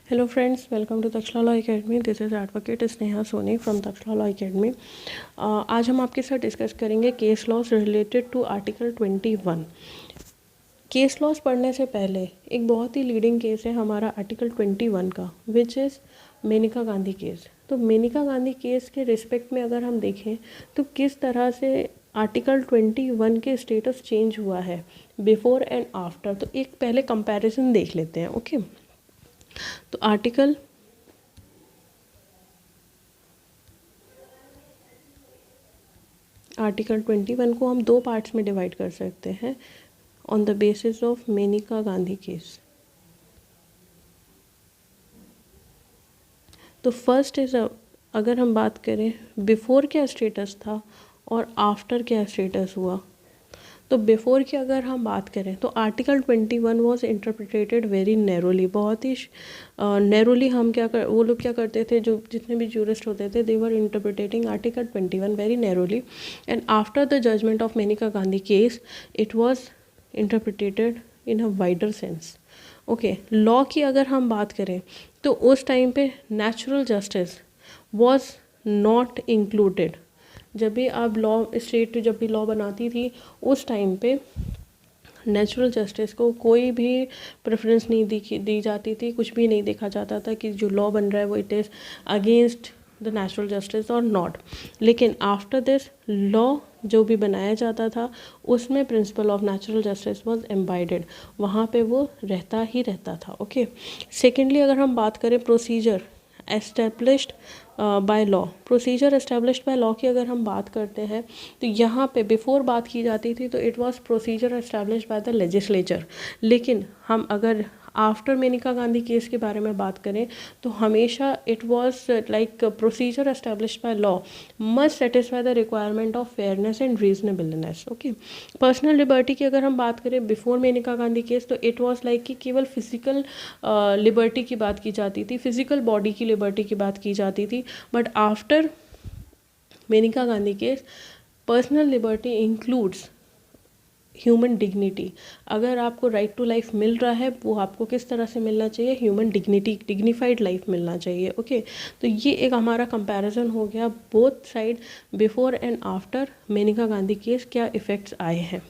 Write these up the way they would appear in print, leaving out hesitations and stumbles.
Hello friends, welcome to Takshala law academy. This is advocate Sneha Soni from Takshala law academy. आज हम आपके साथ डिस्कस करेंगे case laws related to article 21. Case laws पढ़ने से पहले एक बहुत ही लीडिंग केस है हमारा आर्टिकल 21 का, which is Maneka Gandhi case. तो मेनका गांधी केस के रिस्पेक्ट में अगर हम देखें तो किस तरह से आर्टिकल 21 के स्टेटस चेंज हुआ है बिफोर एंड आफ्टर, तो एक पहले कंपैरिजन देख लेते हैं. ओके तो आर्टिकल 21 को हम दो पार्ट्स में डिवाइड कर सकते हैं on the basis of Maneka Gandhi case. तो फर्स्ट इज अगर हम बात करें बिफोर क्या स्टेटस था और आफ्टर क्या स्टेटस हुआ. तो बिफोर की अगर हम बात करें तो article 21 was interpreted very narrowly. बहुत ही नैरोली वो लोग क्या करते थे, जो जितने भी जूरिस्ट होते थे, they were interpreting article 21 very narrowly. And after the judgment of Maneka Gandhi case it was interpreted in a wider sense. Okay, law की अगर हम बात करें तो उस टाइम पे natural justice was not included. जब भी आप स्टेट जब भी लॉ बनाती थी उस टाइम पे नेचुरल जस्टिस को कोई भी प्रेफरेंस नहीं दी जाती थी. कुछ भी नहीं देखा जाता था कि जो लॉ बन रहा है वो it is against the natural justice or not. लेकिन आफ्टर दिस लॉ जो भी बनाया जाता था उसमें principle of natural justice was embedded. वहाँ पे वो रहता ही रहता था. ओके, सेकेंडली अगर हम बात करें procedure established by law, procedure established by law की अगर हम बात करते हैं तो यहाँ पे बिफोर बात की जाती थी तो it was procedure established by the legislature. लेकिन हम अगर आफ्टर मेनका गांधी केस के बारे में बात करें तो हमेशा it was like procedure established by law must satisfy the requirement of fairness and reasonableness. Okay, personal liberty की अगर हम बात करें बिफोर मेनका गांधी केस तो इट वाज लाइक कि केवल फिजिकल लिबर्टी की बात की जाती थी, फिजिकल बॉडी की लिबर्टी की बात की जाती थी. But after Maneka Gandhi case personal liberty includes human dignity. अगर आपको राइट टू लाइफ मिल रहा है वो आपको किस तरह से मिलना चाहिए, ह्यूमन डिग्निटी, डिग्निफाइड लाइफ मिलना चाहिए. ओके, तो ये एक हमारा कंपैरिजन हो गया both side before and after Maneka Gandhi case क्या इफ़ेक्ट्स आए हैं.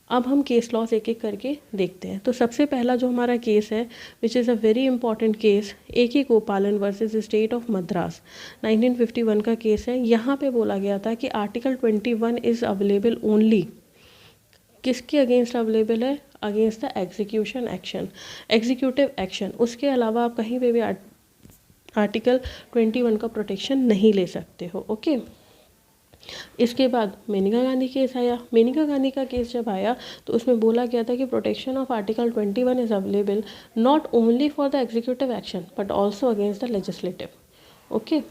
अब हम केस लॉस एक एक करके देखते हैं. तो सबसे पहला जो हमारा केस है which is a very important case, A.K. गोपालन वर्सेस स्टेट ऑफ मद्रास, 1951 का केस है. यहाँ पे बोला गया था कि आर्टिकल 21 इज़ अवेलेबल ओनली. किसके अगेंस्ट अवेलेबल है? Against the execution action, executive action. उसके अलावा आप कहीं पे भी आर्टिकल 21 का प्रोटेक्शन नहीं ले सकते हो. ओके, इसके बाद मेनका गांधी केस आया. मेनका गांधी का केस जब आया तो उसमें बोला गया था कि protection of article 21 is available not only for the executive action but also against the legislative. Okay,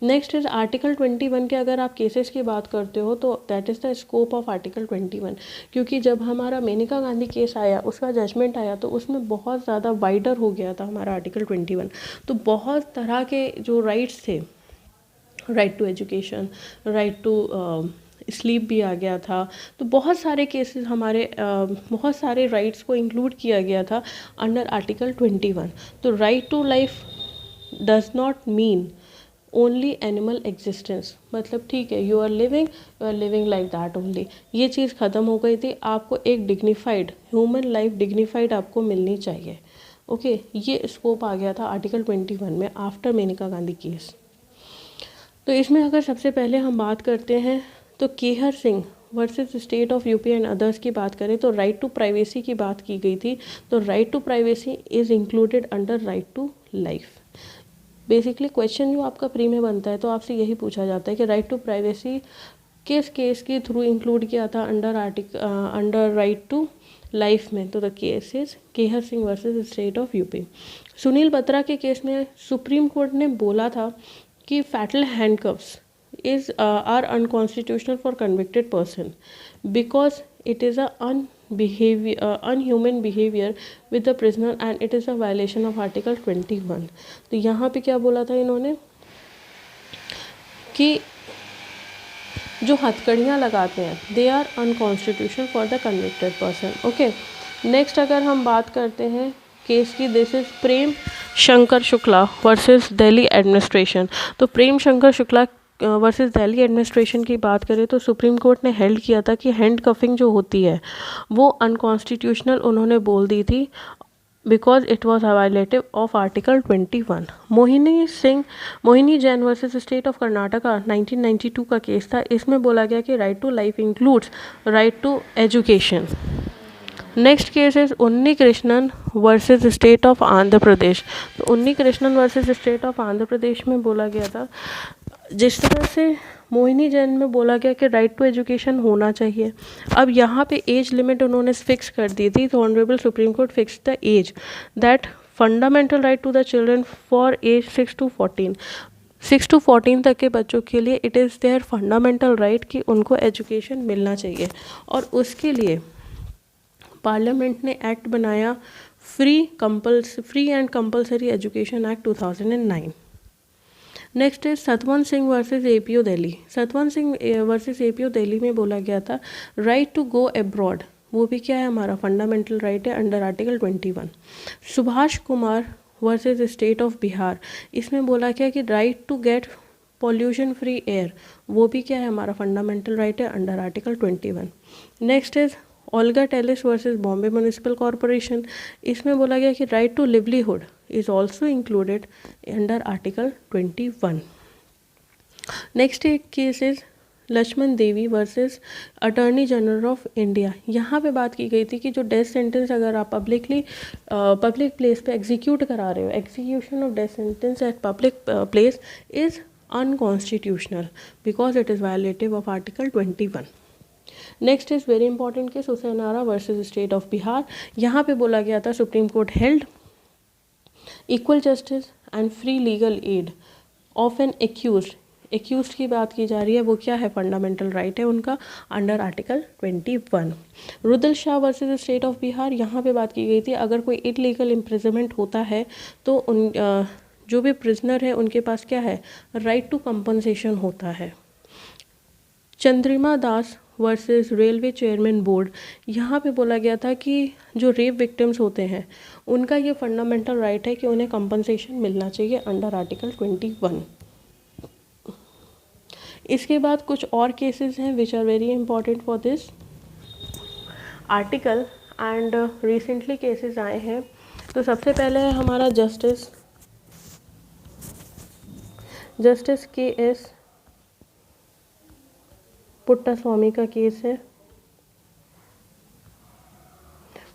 next is article 21 के अगर आप केसेस की बात करते हो तो that is the scope of article 21. क्योंकि जब हमारा मेनका गांधी केस आया, उसका जजमेंट आया तो उसमें बहुत ज़्यादा वाइडर हो गया था हमारा आर्टिकल 21. तो बहुत तरह के जो राइट्स थे, right to education, right to sleep भी आ गया था. तो बहुत सारे केसेस हमारे बहुत सारे राइट्स को इंक्लूड किया गया था अंडर आर्टिकल 21. तो right to life does not mean only animal existence. मतलब ठीक है, you are living like that only. ये चीज़ ख़त्म हो गई थी. आपको एक डिग्निफाइड ह्यूमन लाइफ, डिग्निफाइड आपको मिलनी चाहिए. ओके, ये स्कोप आ गया था आर्टिकल 21 में आफ्टर मेनका गांधी केस. तो इसमें अगर सबसे पहले हम बात करते हैं तो Kehar Singh versus state of UP and others की बात करें तो राइट टू प्राइवेसी की बात की गई थी. तो right to privacy is included under right to life. Basically question जो आपका प्री में बनता है तो आपसे यही पूछा जाता है कि राइट टू प्राइवेसी किस केस के थ्रू इंक्लूड किया था अंडर राइट टू लाइफ में. तो the case is Kehar Singh versus state of UP. Sunil Batra के केस में सुप्रीम कोर्ट ने बोला था कि fatal handcuffs are unconstitutional for convicted person because it is a unhuman behavior with the prisoner and it is a violation of article 21. तो यहाँ पे क्या बोला था इन्होंने कि जो हथकड़ियाँ लगाते हैं they are unconstitutional for the convicted person. Okay, next अगर हम बात करते हैं केस की, this is Prem Shankar Shukla versus Delhi administration. तो प्रेम शंकर शुक्ला वर्सेस दिल्ली एडमिनिस्ट्रेशन की बात करें तो सुप्रीम कोर्ट ने हेल्ड किया था कि हैंड कफिंग जो होती है वो अनकॉन्स्टिट्यूशनल उन्होंने बोल दी थी, because it was violative of article 21। Mohini Jain versus state of Karnataka 1992 का केस था। इसमें बोला गया कि right to life includes right to education. Next case is Unni Krishnan versus state of Andhra Pradesh. तो Unni Krishnan versus state of Andhra Pradesh में बोला गया था, जिस तरह से मोहिनी जैन में बोला गया कि राइट टू एजुकेशन होना चाहिए, अब यहाँ पे एज लिमिट उन्होंने फिक्स कर दी थी। तो honourable supreme court fix the age that fundamental right to the children for age 6 to 14, 6 to 14 तक के बच्चों के लिए it is there fundamental right कि उनको एजुकेशन मिलना चाहिए। और उसके लिए पार्लियामेंट ने एक्ट बनाया free and compulsory education act 2009। Next is Satwant Singh versus APO Delhi. Satwant Singh versus APO Delhi में बोला गया था राइट टू गो अब्रॉड, वो भी क्या है, हमारा फंडामेंटल राइट है under article 21। Subhash Kumar versus state of Bihar, इसमें बोला गया कि right to get pollution free air, वो भी क्या है, हमारा फंडामेंटल राइट है under article 21। Next is Olga Tellis versus Bombay municipal corporation, इसमें बोला गया कि right to livelihood is also included under article 21. Next एक case is Lakshman Devi versus attorney general of India. यहाँ पे बात की गई थी कि जो डेथ सेंटेंस अगर आप पब्लिक प्लेस पे एग्जीक्यूट करा रहे हो, execution of death sentence eight public place is unconstitutional because it is violative of article 21। Next is very important case Hussainara versus state of Bihar. यहाँ पे बोला गया था supreme court held equal justice and free legal aid of N accused की बात की जा रही है, वो क्या है, फंडामेंटल राइट है उनका under article 21। Rudal Shah versus state of Bihar, यहाँ पे बात की गई थी अगर कोई इलीगल इम्प्रिजनमेंट होता है तो जो भी प्रिजनर है उनके पास क्या है, राइट टू कंपनसेशन होता है। चंद्रिमा दास वर्सेस रेलवे चेयरमैन बोर्ड, यहाँ पे बोला गया था कि जो रेप विक्टिम्स होते हैं उनका ये फंडामेंटल राइट है कि उन्हें कंपनसेशन मिलना चाहिए अंडर आर्टिकल 21। इसके बाद कुछ और केसेस हैं which are very important for this article and recently cases आए हैं। तो सबसे पहले है हमारा जस्टिस के.एस. पुट्टास्वामी का केस है,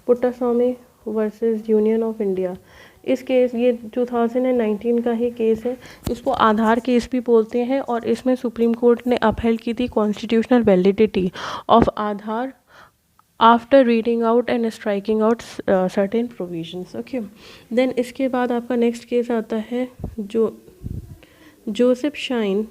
Puttaswamy versus union of India. इस केस ये 2019 का ही केस है, इसको आधार केस भी बोलते हैं और इसमें सुप्रीम कोर्ट ने अपहेल्ड की थी constitutional validity of Aadhaar after reading out and striking out certain provisions. Okay, then इसके बाद आपका नेक्स्ट केस आता है जो Joseph Shine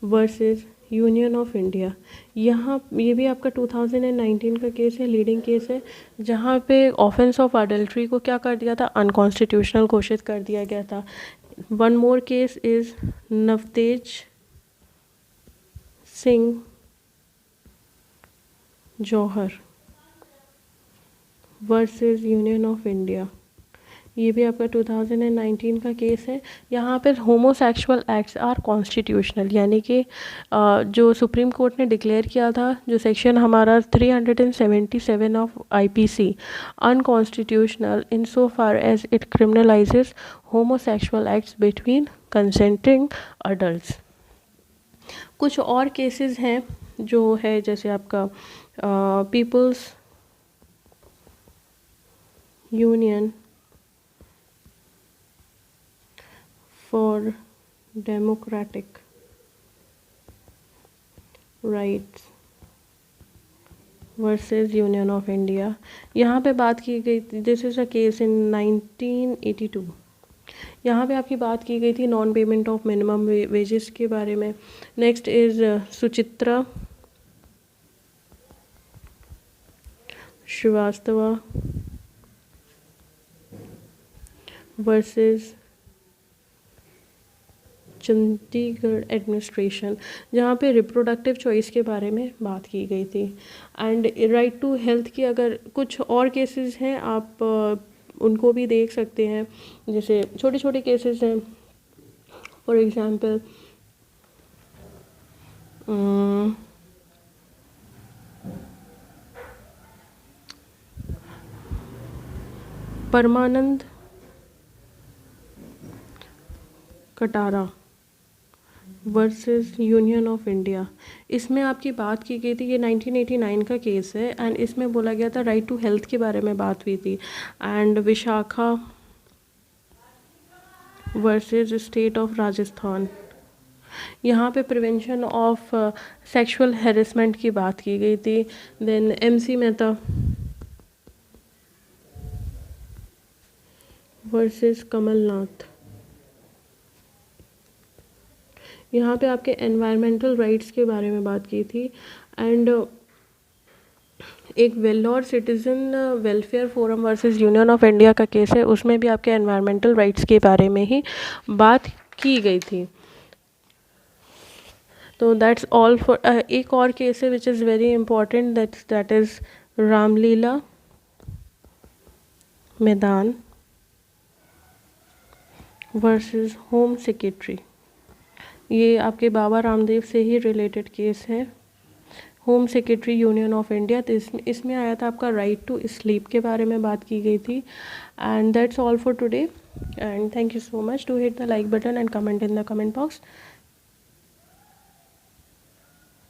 versus union of India. यहाँ ये भी आपका 2019 का केस है, लीडिंग केस है, जहाँ पे ऑफेंस ऑफ अडल्ट्री को क्या कर दिया था, अनकॉन्स्टिट्यूशनल घोषित कर दिया गया था। One more case is Navtej Singh Johar versus union of India, ये भी आपका 2019 का केस है। यहाँ पर होमोसेक्सुअल एक्ट्स आर कॉन्स्टिट्यूशनल, यानी कि जो सुप्रीम कोर्ट ने डिक्लेयर किया था, जो सेक्शन हमारा 377 of IPC unconstitutional in so far as it criminalises homosexual acts between consenting adults. कुछ और केसेस हैं जो है जैसे आपका people's union for democratic rights versus union of India. यहाँ पे बात की गई थी, this is a case in 1982। यहाँ पे आपकी बात की गई थी non payment of minimum wages के बारे में। Next is Suchitra Srivastava versus Chandigarh administration, जहाँ पे रिप्रोडक्टिव चॉइस के बारे में बात की गई थी। एंड राइट टू हेल्थ की अगर कुछ और केसेस हैं आप उनको भी देख सकते हैं, जैसे छोटे छोटे केसेस हैं। For example Parmanand Katara versus union of India, इसमें आपकी बात की गई थी, ये 1989 का केस है एंड इसमें बोला गया था राइट टू हेल्थ के बारे में बात हुई थी। And Vishakha versus state of Rajasthan, यहाँ पे प्रिवेंशन ऑफ सेक्सुअल हैरेसमेंट की बात की गई थी। Then MC Mehta versus Kamal Nath, यहाँ पे आपके एनवायरमेंटल राइट्स के बारे में बात की थी। एंड एक Vellore citizen welfare forum versus union of India का केस है, उसमें भी आपके एनवायरमेंटल राइट्स के बारे में ही बात की गई थी। तो दैट्स ऑल फॉर एक और केस है which is very important, that is Ramlila मैदान वर्सेस होम सेक्रेटरी, ये आपके बाबा रामदेव से ही रिलेटेड केस है। Home secretary union of India, तो इसमें आया था आपका राइट टू स्लीप के बारे में बात की गई थी। And that's all for today and thank you so much. Do hit the like button and comment in the comment box.